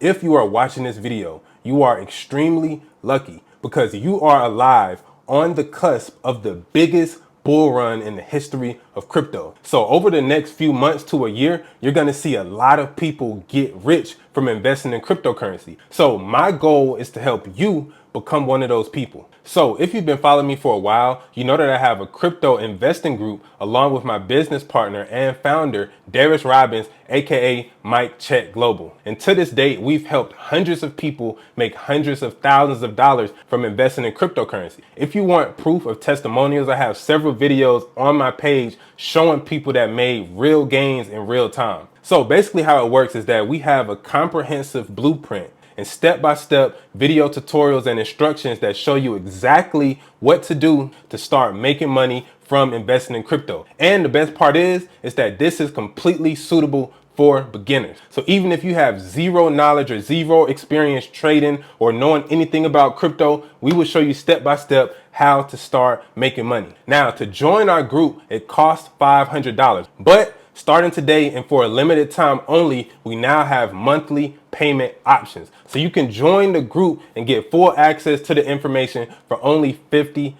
If you are watching this video, you are extremely lucky because you are alive on the cusp of the biggest bull run in the history of crypto. So over the next few months to a year, you're going to see a lot of people get rich from investing in cryptocurrency. So my goal is to help you become one of those people. So if you've been following me for a while, you know that I have a crypto investing group along with my business partner and founder, Darius Robbins, aka Mike Check Global. And to this date, we've helped hundreds of people make hundreds of thousands of dollars from investing in cryptocurrency. If you want proof of testimonials, I have several videos on my page showing people that made real gains in real time. So basically how it works is that we have a comprehensive blueprint and step-by-step video tutorials and instructions that show you exactly what to do to start making money from investing in crypto. And the best part is that this is completely suitable for beginners. So even if you have zero knowledge or zero experience trading or knowing anything about crypto, we will show you step-by-step how to start making money. Now, to join our group, it costs $500, but starting today and for a limited time only, we now have monthly payment options. So you can join the group and get full access to the information for only $50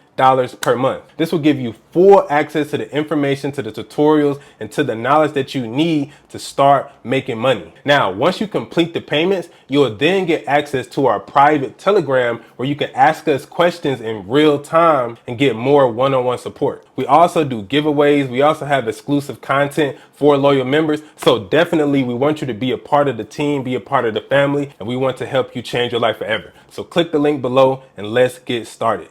per month. This will give you full access to the information, to the tutorials, and to the knowledge that you need to start making money. Now, once you complete the payments, you'll then get access to our private Telegram where you can ask us questions in real time and get more one-on-one support. We also do giveaways. We also have exclusive content for loyal members. So definitely we want you to be a part of the team, be a part of the family, and we want to help you change your life forever. So click the link below and let's get started.